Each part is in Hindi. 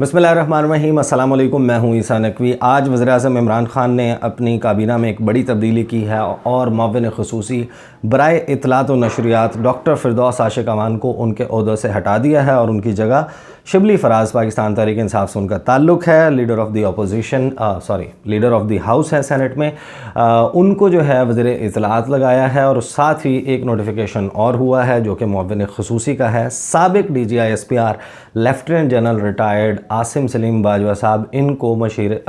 बिस्मिल्लाहिर्रहमानिर्रहीम, अस्सलाम वालेकुम। मैं हूं ईसा नकवी। आज वज़ीर-ए-आज़म इमरान ख़ान ने अपनी काबीना में एक बड़ी तब्दीली की है और मुअव्विन ख़ुसूसी बराए इत्तलात व नशरियात डॉक्टर फ़िरदौस आशिक़ अवान को उनके ओहदे से हटा दिया है और उनकी जगह शिबली फ़राज़ पाकिस्तान तहरीक इंसाफ से उनका ताल्लुक़ है। Leader of the opposition leader of the house है सेनेट में, उनको जो है वज़ीर इत्तलात लगाया है। और साथ ही एक नोटिफिकेशन और हुआ है जो कि मुअव्विन ख़ुसूसी का है। साबिक़ DGI-SPR lieutenant general retired Asim Salim Bajwa साहब, इनको मशीर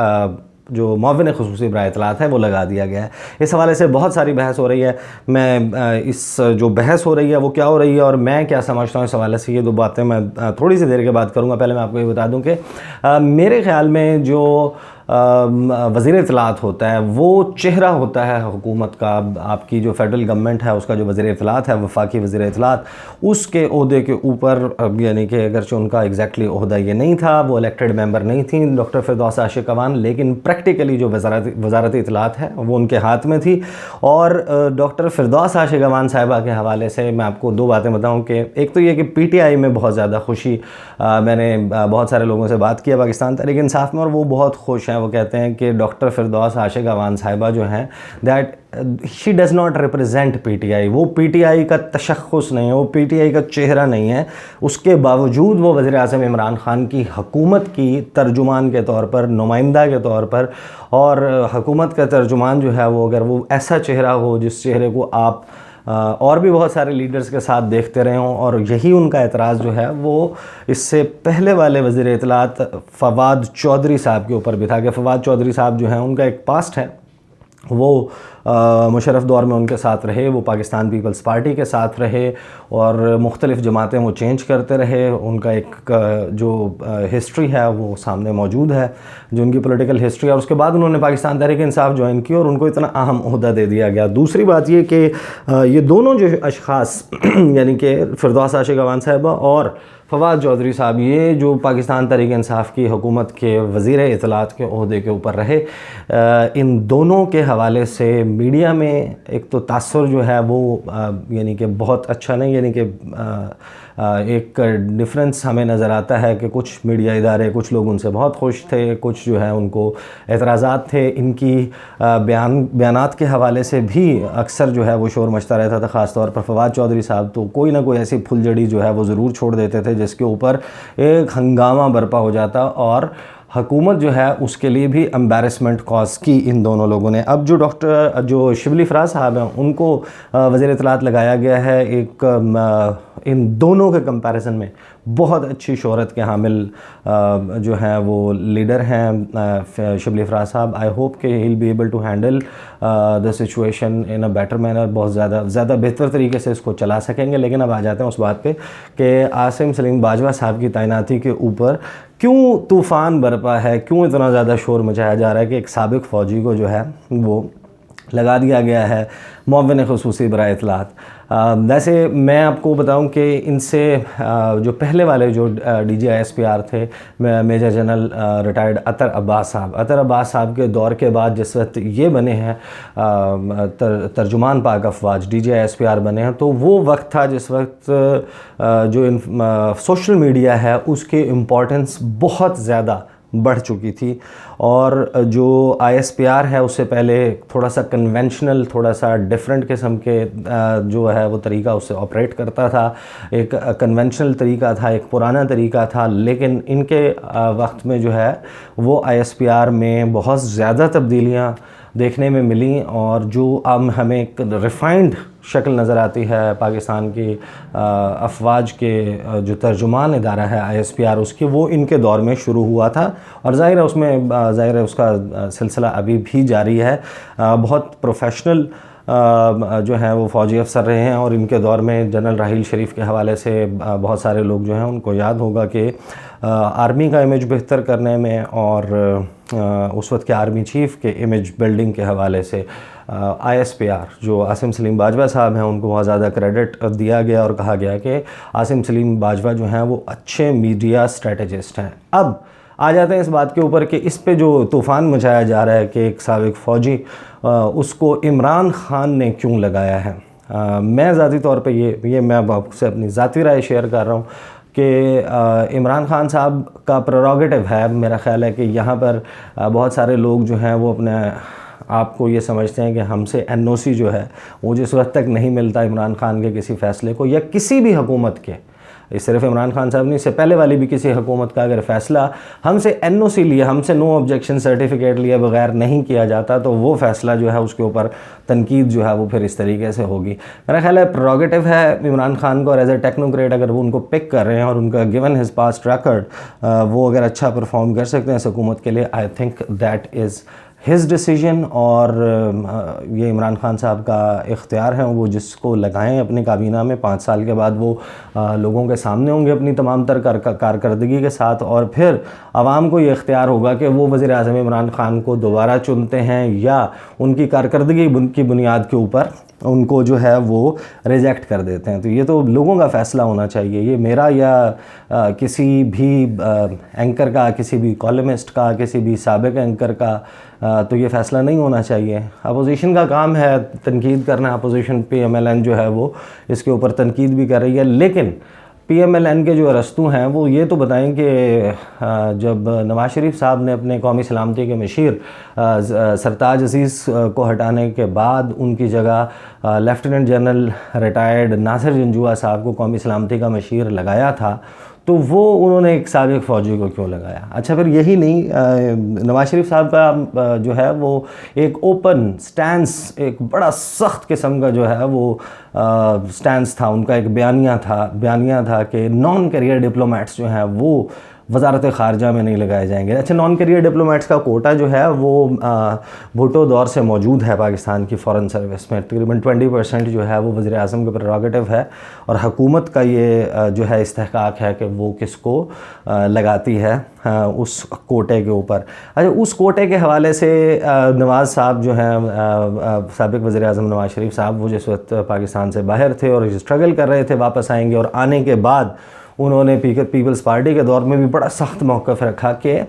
जो मुअव्विन ख़ुसूसी बराए इत्तलात है वो लगा दिया गया है। इस हवाले से बहुत सारी बहस हो रही है। मैं इस जो बहस हो रही है वो क्या हो रही है और मैं क्या समझता हूँ इस हवाले से, ये दो बातें मैं थोड़ी सी देर के बाद करूँगा। पहले मैं आपको ये बता दूँ कि मेरे ख़्याल में जो वज़ीर इत्तलात होता है वो चेहरा होता है हुकूमत का। आपकी जो फेडरल गवर्नमेंट है उसका जो वज़ीर इत्तलात है, वफाकी वज़ीर इत्तलात, उसके ओहदे के ऊपर यानी कि अगरचे उनका एग्जैक्टली ओहदा ये नहीं था, वो इलेक्टेड मेंबर नहीं थी डॉक्टर फ़िरदौस आशिक़ अवान, लेकिन प्रैक्टिकली जो वज़ारत इत्तलात है वो उनके हाथ में थी। और डॉक्टर फ़िरदौस आशिक़ अवान साहिबा के हवाले से मैं आपको दो बातें बताऊँ कि एक तो ये कि PTI में बहुत ज़्यादा खुशी, मैंने बहुत सारे लोगों से बात किया पाकिस्तान तहरीक इंसाफ में और वो बहुत खुश हैं। वो कहते हैं कि डॉक्टर फ़िरदौस आशिक़ अवान साहिबा जो हैं that she does not represent PTI, वो PTI का तशख़्ख़ुस नहीं है, वो PTI का चेहरा नहीं है। उसके बावजूद वो वज़ीर-ए-आज़म इमरान ख़ान की हुकूमत की तर्जुमान के तौर पर, नुमाइंदा के तौर पर, और हुकूमत का तर्जुमान जो है वो अगर वो ऐसा चेहरा हो जिस चेहरे को आप और भी बहुत सारे लीडर्स के साथ देखते रहे हों, और यही उनका एतराज़ जो है वो इससे पहले वाले वज़ीर इत्तलात फ़वाद चौधरी साहब के ऊपर भी था कि फ़वाद चौधरी साहब जो हैं उनका एक पास्ट है, वो मुशर्रफ दौर में उनके साथ रहे, वो पाकिस्तान पीपल्स पार्टी के साथ रहे और मुख्तलिफ़ जमातें वो चेंज करते रहे। उनका एक जो हिस्ट्री है वो सामने मौजूद है, जो उनकी पॉलिटिकल हिस्ट्री है। और उसके बाद उन्होंने पाकिस्तान तहरीक इंसाफ ज्वाइन की और उनको इतना अहम ओहदा दे दिया गया। दूसरी बात ये कि ये दोनों जो अशख़ास यानी कि फ़िरदौस आशिक़ अवान साहिबा और फ़वाद चौधरी साहब, ये जो पाकिस्तान तहरीक इंसाफ की हुकूमत के वज़ीर इत्तलात के ओहदे के ऊपर रहे, इन दोनों के हवाले से मीडिया में एक तो तासुर जो है वो यानी कि बहुत अच्छा नहीं, यानी कि एक डिफरेंस हमें नज़र आता है कि कुछ मीडिया इदारे, कुछ लोग उनसे बहुत खुश थे, कुछ जो है उनको एतराज़ात थे। इनकी बयानात के हवाले से भी अक्सर जो है वो शोर मचता रहता था। ख़ास तौर पर फ़वाद चौधरी साहब तो कोई ना कोई ऐसी फुलझड़ी जो है वो ज़रूर छोड़ देते थे जिसके ऊपर एक हंगामा बरपा हो जाता और हुकूमत जो है उसके लिए भी एम्बैरसमेंट कॉज की इन दोनों लोगों ने। अब जो शिबली फ़राज़ साहब हैं उनको वज़ीर इत्तलात लगाया गया है। एक इन दोनों के कंपैरिजन में बहुत अच्छी शोहरत के हामिल जो हैं वो लीडर हैं शिबली फ़राज़ साहब। आई होप कि he will be able to handle the situation in a better manner, बहुत ज़्यादा बेहतर तरीके से इसको चला सकेंगे। लेकिन अब आ जाते हैं उस बात पे कि आसिम सलीम बाजवा साहब की तैनाती के ऊपर क्यों तूफ़ान बरपा है, क्यों इतना ज़्यादा शोर मचाया जा रहा है कि एक साबिक़ फ़ौजी को जो है वो लगा दिया गया है मुअव्विन ख़ुसूसी बराए इत्तलात। वैसे मैं आपको बताऊं कि इनसे जो पहले वाले जो DGI-SPR थे, मेजर जनरल रिटायर्ड अतर अब्बास साहब के दौर के बाद जिस वक्त ये बने हैं तर्जुमान पाक अफवाज DGI-SPR बने हैं, तो वो वक्त था जिस वक्त जो सोशल मीडिया है उसकी इम्पोर्टेंस बहुत ज़्यादा बढ़ चुकी थी। और जो ISPR है उससे पहले थोड़ा सा कन्वेंशनल, थोड़ा सा डिफरेंट किस्म के जो है वो तरीका उससे ऑपरेट करता था। एक कन्वेंशनल तरीका था, एक पुराना तरीका था। लेकिन इनके वक्त में जो है वो ISPR में बहुत ज़्यादा तब्दीलियाँ देखने में मिली और जो अब हमें एक रिफ़ाइंड शक्ल नज़र आती है पाकिस्तान की अफवाज के जो तर्जुमान इदारा है ISPR उसकी, वो इनके दौर में शुरू हुआ था और ज़ाहिर है उसका सिलसिला अभी भी जारी है। बहुत प्रोफेशनल जो हैं वो फ़ौजी अफसर रहे हैं और इनके दौर में जनरल राहील शरीफ के हवाले से बहुत सारे लोग जो हैं उनको याद होगा कि आर्मी का इमेज बेहतर करने में और उस वक्त के आर्मी चीफ़ के इमेज बिल्डिंग के हवाले से ISPR जो आसिम सलीम बाजवा साहब हैं उनको बहुत ज़्यादा क्रेडिट दिया गया और कहा गया कि आसिम सलीम बाजवा जो हैं वो अच्छे मीडिया स्ट्रेटजिस्ट हैं। अब आ जाते हैं इस बात के ऊपर कि इस पे जो तूफ़ान मचाया जा रहा है कि एक साबिक़ फ़ौजी उसको इमरान ख़ान ने क्यों लगाया है। मैं ज़ाती तौर पे ये मैं आपसे अपनी ज़ाती राय शेयर कर रहा हूँ कि इमरान खान साहब का प्रेरोगेटिव है, मेरा ख़्याल है कि यहाँ पर बहुत सारे लोग जो हैं वो अपने आप को ये समझते हैं कि हमसे NOC जो है वो जिस वक्त तक नहीं मिलता इमरान खान के किसी फ़ैसले को, या किसी भी हुकूमत के, इस सिर्फ इमरान खान साहब नहीं, इससे पहले वाली भी किसी हुकूमत का अगर फ़ैसला हमसे NOC लिए, हमसे नो ऑब्जेक्शन सर्टिफिकेट लिए बगैर नहीं किया जाता, तो वो फ़ैसला जो है उसके ऊपर तनकीद जो है वो फिर इस तरीके से होगी। मेरा ख्याल है प्रेरोगेटिव है इमरान खान को, और एज ए टेक्नोक्रेट अगर वो उनको पिक कर रहे हैं और उनका गिवन हिज पास्ट रिकॉर्ड वो अगर अच्छा परफॉर्म कर सकते हैं इस हुकूमत के लिए, I think that is his decision. और ये इमरान खान साहब का इख्तियार है, वो जिसको लगाएं अपनी काबीना में, 5 साल के बाद वो लोगों के सामने होंगे अपनी तमाम तर कारकर्दगी के साथ, और फिर आवाम को ये इख्तियार होगा कि वो वज़ीर आज़म इमरान खान को दोबारा चुनते हैं या उनकी कारकर्दगी की बुनियाद के ऊपर उनको जो है वो रिजेक्ट कर देते हैं। तो ये तो लोगों का फ़ैसला होना चाहिए, ये मेरा या किसी भी एंकर का, किसी भी कॉलमिस्ट का, किसी भी साबिक एंकर का तो ये फ़ैसला नहीं होना चाहिए। अपोजिशन का काम है तनकीद करना, अपोजिशन PMLN जो है वो इसके ऊपर तनकीद भी कर रही है, लेकिन PMLN के जो अरस्तू हैं वो ये तो बताएं कि जब नवाज शरीफ साहब ने अपने कौमी सलामती के मशीर सरताज अज़ीज़ को हटाने के बाद उनकी जगह lieutenant general retired Nasir Janjua साहब को कौमी सलामती का मशीर लगाया था, तो वो उन्होंने एक साबिक फ़ौजी को क्यों लगाया? अच्छा, फिर यही नहीं, नवाज शरीफ साहब का जो है वो एक ओपन स्टैंस, एक बड़ा सख्त किस्म का जो है वो स्टैंस था, उनका एक बयानिया था कि नॉन करियर डिप्लोमेट्स जो हैं वो वजारत ख़ारजा में नहीं लगाए जाएंगे। अच्छा, नॉन करियर डिप्लोमेट्स का कोटा जो है वो भुट्टो दौर से मौजूद है पाकिस्तान की फ़ॉरेन सर्विस में, तकरीबन 20% जो है वो वज़ीर आज़म का प्रेरोगेटिव है, और हुकूमत का ये जो है इस्तेहकाक है कि वो किसको लगाती है उस कोटे के ऊपर। अच्छा, उस कोटे के हवाले से नवाज़ साहब जो हैं, साबिक़ वज़ीर आज़म नवाज शरीफ साहब, वो जिस वक्त पाकिस्तान से बाहर थे और स्ट्रगल कर रहे थे वापस आएंगे, और आने के बाद उन्होंने पीपल्स पार्टी के दौर में भी बड़ा सख्त मौक़िफ़ रखा कि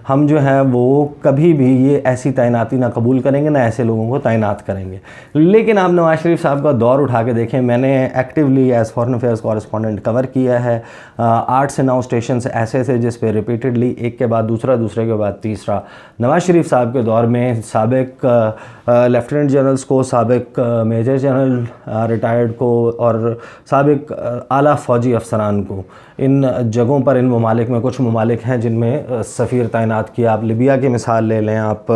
हम जो हैं वो कभी भी ये ऐसी तैनाती ना कबूल करेंगे, ना ऐसे लोगों को तैनात करेंगे। लेकिन आप नवाज शरीफ साहब का दौर उठा के देखें, मैंने actively as foreign affairs correspondent cover किया है, 8 से 9 स्टेशन ऐसे थे जिस पे रिपीटेडली एक के बाद दूसरा, दूसरे के बाद तीसरा, नवाज शरीफ साहब के दौर में साबिक लेफ्टिनेंट जनरल्स को, साबिक मेजर जनरल रिटायर्ड को और साबिक आला फ़ौजी अफसरान को इन जगहों पर, इन ममालिक में, कुछ ममालिक हैं जिनमें सफ़ीर तैनात किया। आप लिबिया की मिसाल ले लें, आप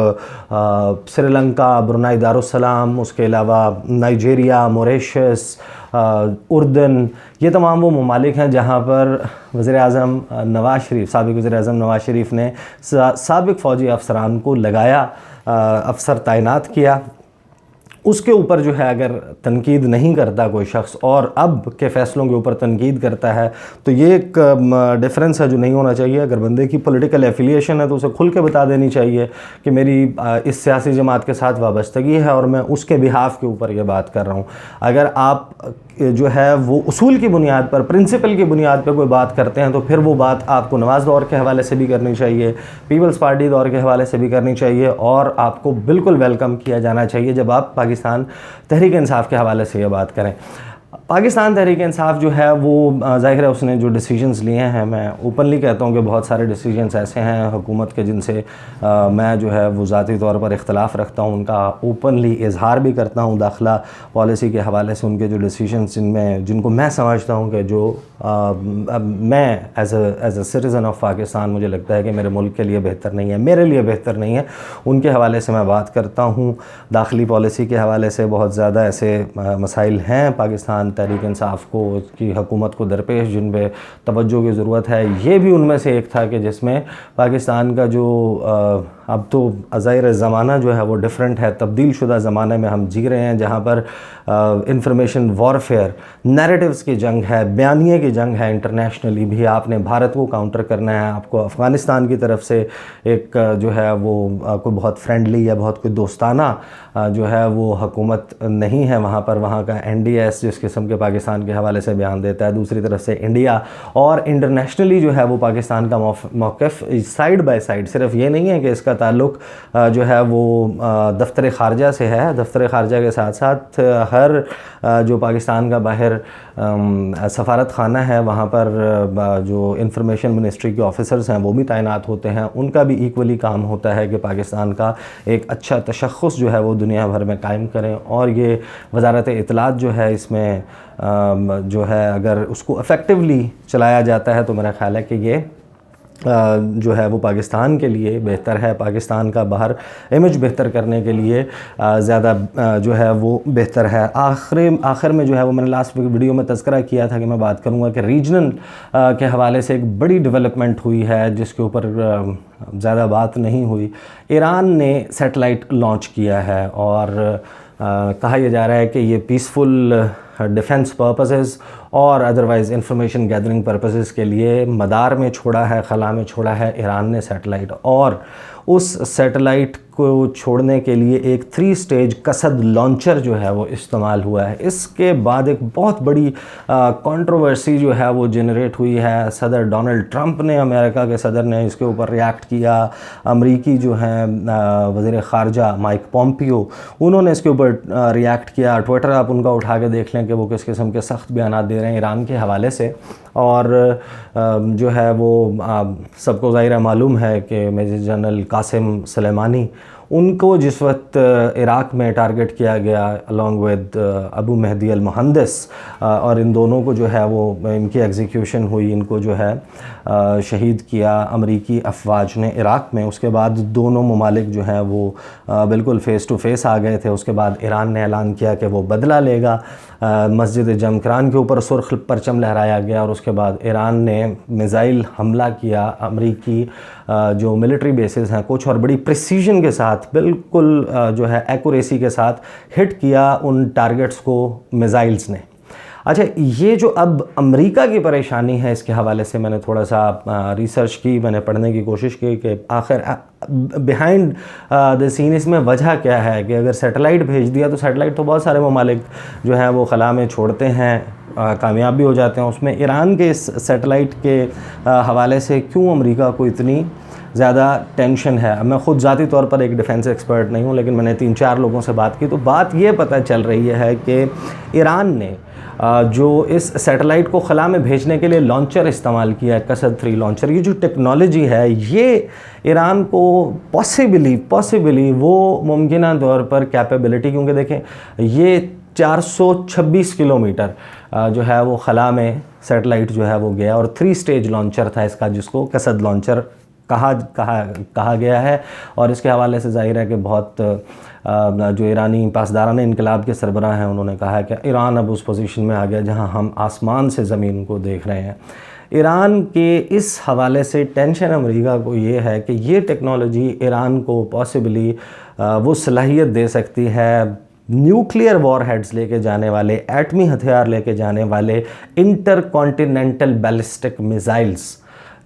श्रीलंका, ब्रुनाई दारुस्सलाम, उसके अलावा नाइजीरिया, मॉरिशस, उर्दन, ये तमाम वो ममालिक हैं जहाँ पर वज़ीर आज़म नवाज शरीफ, साबिक़ वज़ीर आज़म नवाज शरीफ ने साबिक़ फ़ौजी अफसरान को लगाया, अफसर तैनात किया। उसके ऊपर जो है अगर तनकीद नहीं करता कोई शख्स और अब के फ़ैसलों के ऊपर तनकीद करता है, तो ये एक डिफरेंस है जो नहीं होना चाहिए। अगर बंदे की पॉलिटिकल एफिलिएशन है तो उसे खुल के बता देनी चाहिए कि मेरी इस सियासी जमात के साथ वाबस्तगी है और मैं उसके बिहाफ के ऊपर ये बात कर रहा हूँ। अगर आप जो है वो उसूल की बुनियाद पर, प्रिंसिपल की बुनियाद पर कोई बात करते हैं, तो फिर वो बात आपको नवाज़ दौर के हवाले से भी करनी चाहिए, पीपल्स पार्टी दौर के हवाले से भी करनी चाहिए, और आपको बिल्कुल वेलकम किया जाना चाहिए जब आप पाकिस्तान तहरीक इंसाफ के हवाले से ये बात करें। पाकिस्तान तहरीक इंसाफ जो है वो ज़ाहिर है उसने जो डिसीजंस लिए हैं, मैं ओपनली कहता हूँ कि बहुत सारे डिसीजंस ऐसे हैं हुकूमत के जिनसे मैं जो है वो ज़ाती तौर पर इख्तलाफ रखता हूँ, उनका ओपनली इजहार भी करता हूँ। दाखिला पॉलिसी के हवाले से उनके जो डिसीजंस जिनको मैं समझता हूँ कि जो मैं as a citizen of Pakistan मुझे लगता है कि मेरे मुल्क के लिए बेहतर नहीं है, मेरे लिए बेहतर नहीं है, उनके हवाले से मैं बात करता हूँ। दाखिली पॉलिसी के हवाले से बहुत ज़्यादा ऐसे मसाइल हैं पाकिस्तान तहरीक इंसाफ को, की हुकूमत को दरपेश, जिन पे तवज्जो की ज़रूरत है। ये भी उनमें से एक था कि जिसमें पाकिस्तान का जो अब तो ज़ाहिर ज़माना जो है वो डिफरेंट है, तब्दील शुदा ज़माने में हम जी रहे हैं, जहाँ पर इंफॉर्मेशन वॉरफेयर, नैरेटिव्स की जंग है, बयानिए की जंग है। इंटरनेशनली भी आपने भारत को काउंटर करना है, आपको अफ़गानिस्तान की तरफ से एक जो है वो कोई बहुत फ्रेंडली या बहुत कोई दोस्ताना जो है वो हुकूमत नहीं है वहाँ पर, वहाँ का NDS जिस किस्म के पाकिस्तान के हवाले से बयान देता है, दूसरी तरफ से इंडिया और इंटरनेशनली जो है वो पाकिस्तान का मौक़िफ़ साइड बाय साइड, सिर्फ ये नहीं है कि इसका ताल्लुक़ जो है वो दफ्तर ख़ारजा से है, दफ्तर ख़ारजा के साथ साथ हर जो पाकिस्तान का बाहर सफारत खाना है वहाँ पर जो इंफॉर्मेशन मिनिस्ट्री के ऑफिसर्स हैं वो भी तैनात होते हैं, उनका भी इक्वली काम होता है कि पाकिस्तान का एक अच्छा तशख़्ख़ुस जो है वो दुनिया भर में कायम करें। और ये वज़ारत इत्तलात जो है इसमें जो है अगर उसको इफ़ेक्टिवली चलाया जाता है तो मेरा ख़्याल है कि ये जो है वो पाकिस्तान के लिए बेहतर है, पाकिस्तान का बाहर इमेज बेहतर करने के लिए ज़्यादा जो है वो बेहतर है। आखिर में जो है वो मैंने लास्ट वीडियो में तज़किरा किया था कि मैं बात करूँगा कि रीजनल के हवाले से एक बड़ी डेवलपमेंट हुई है जिसके ऊपर ज़्यादा बात नहीं हुई। ईरान ने सैटेलाइट लॉन्च किया है और कहा यह जा रहा है कि ये पीसफुल डिफेंस पर्पसेस और अदरवाइज़ इंफॉर्मेशन गैदरिंग पर्पसेस के लिए मदार में छोड़ा है, खला में छोड़ा है ईरान ने सैटेलाइट, और उस सैटेलाइट को छोड़ने के लिए एक 3 स्टेज कसद लॉन्चर जो है वो इस्तेमाल हुआ है। इसके बाद एक बहुत बड़ी कंट्रोवर्सी जो है वो जनरेट हुई है। सदर डोनाल्ड ट्रंप ने, अमेरिका के सदर ने इसके ऊपर रिएक्ट किया। अमरीकी जो हैं वज़ीर ख़ारजा माइक पॉम्पियो, उन्होंने इसके ऊपर रिएक्ट किया। ट्विटर आप उनका उठा के देख लें कि वो किस किस्म के सख्त बयान दे रहे हैं ईरान के हवाले से। और जो है वो सबको ज़ाहिर मालूम है कि मेजर जनरल कासिम सुलेमानी, उनको जिस वक्त इराक़ में टारगेट किया गया अलॉन्ग विद अबू महदी अल मुहंदिस, और इन दोनों को जो है वो इनकी एग्जीक्यूशन हुई, इनको जो है शहीद किया अमरीकी अफवाज ने इराक़ में। उसके बाद दोनों ममालिक जो हैं वो बिल्कुल फ़ेस टू फेस आ गए थे। उसके बाद ईरान ने ऐलान किया कि वो बदला लेगा। मस्जिद जमकरान के ऊपर सुर्ख परचम लहराया गया और उसके बाद ईरान ने मिज़ाइल हमला किया अमरीकी जो मिलिट्री बेसेस हैं कुछ, और बड़ी प्रिसीजन के साथ, बिल्कुल जो है एक्यूरेसी के साथ हिट किया उन टारगेट्स को मिज़ाइल्स ने। अच्छा, ये जो अब अमेरिका की परेशानी है, इसके हवाले से मैंने थोड़ा सा रिसर्च की, मैंने पढ़ने की कोशिश की कि आखिर बिहाइंड द सीन इसमें वजह क्या है कि अगर सैटेलाइट भेज दिया तो सैटेलाइट तो बहुत सारे ममालिक जो हैं वो खला में छोड़ते हैं, कामयाब भी हो जाते हैं। उसमें ईरान के इस सैटेलाइट के हवाले से क्यों अमेरिका को इतनी ज़्यादा टेंशन है? मैं ख़ुद ज़ाती तौर पर एक डिफेंस एक्सपर्ट नहीं हूँ, लेकिन मैंने 3-4 लोगों से बात की तो बात ये पता चल रही है कि ईरान ने जो इस सैटेलाइट को खला में भेजने के लिए लॉन्चर इस्तेमाल किया है, कसद 3 लॉन्चर, ये जो टेक्नोलॉजी है ये ईरान को पॉसिबली वो मुमकिना तौर पर कैपेबिलिटी, क्योंकि देखें ये 426 किलोमीटर जो है वो खला में सैटेलाइट जो है वो गया, और 3 स्टेज लॉन्चर था इसका, जिसको कसद लॉन्चर कहा गया है। और इसके हवाले से ज़ाहिर है कि बहुत जो ईरानी पासदारान इनकलाब के सरबराह हैं उन्होंने कहा है कि ईरान अब उस पोजीशन में आ गया जहां हम आसमान से ज़मीन को देख रहे हैं। ईरान के इस हवाले से टेंशन अमेरिका को ये है कि ये टेक्नोलॉजी ईरान को पॉसिबली वो सलाहियत दे सकती है न्यूक्लियर वॉरहेड्स लेके जाने वाले, एटमी हथियार लेके जाने वाले इंटरकॉन्टिनेंटल बैलिस्टिक मिज़ाइल्स,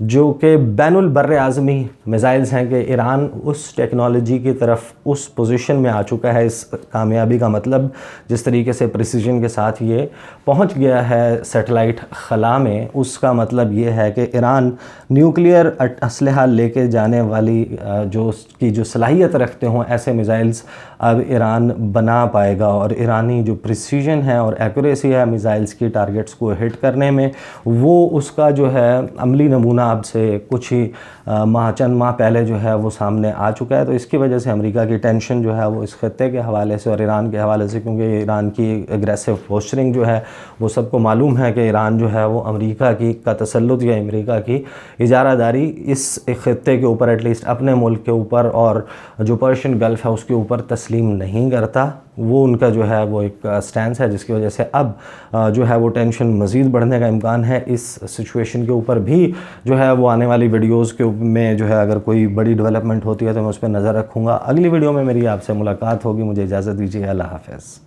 जो कि बैनुल बर्र आज़मी मिज़ाइल्स हैं, कि ईरान उस टेक्नोलॉजी की तरफ उस पोजीशन में आ चुका है। इस कामयाबी का मतलब जिस तरीके से प्रिसीजन के साथ ये पहुंच गया है सैटेलाइट खला में, उसका मतलब ये है कि ईरान न्यूक्लियर असलहा लेके जाने वाली जो सलाहियत रखते हों ऐसे मिज़ाइल्स अब ईरान बना पाएगा। और ईरानी जो प्रिसीजन है और एक्यूरेसी है मिज़ाइल्स की टारगेट्स को हिट करने में, वो उसका जो है अमली नमूना अब से कुछ ही चंद माह पहले जो है वो सामने आ चुका है। तो इसकी वजह से अमेरिका की टेंशन जो है वो इस खत्ते के हवाले से और ईरान के हवाले से, क्योंकि ईरान की एग्रेसिव पोस्चरिंग जो है वो सबको मालूम है कि ईरान जो है वो अमेरिका का तसल्लुत या अमेरिका की इजारादारी इस खत्ते के ऊपर, एटलीस्ट अपने मुल्क के ऊपर और जो पर्शियन गल्फ़ है उसके ऊपर तस्लीम नहीं करता। वो उनका जो है वो एक स्टैंस है, जिसकी वजह से अब जो है वो टेंशन मज़ीद बढ़ने का इम्कान है। इस सिचुएशन के ऊपर भी जो है वो आने वाली वीडियोज़ के में जो है अगर कोई बड़ी डेवलपमेंट होती है तो मैं उस पर नज़र रखूँगा। अगली वीडियो में मेरी आपसे मुलाकात होगी। मुझे इजाज़त दीजिए। अल्लाह हाफ़िज़।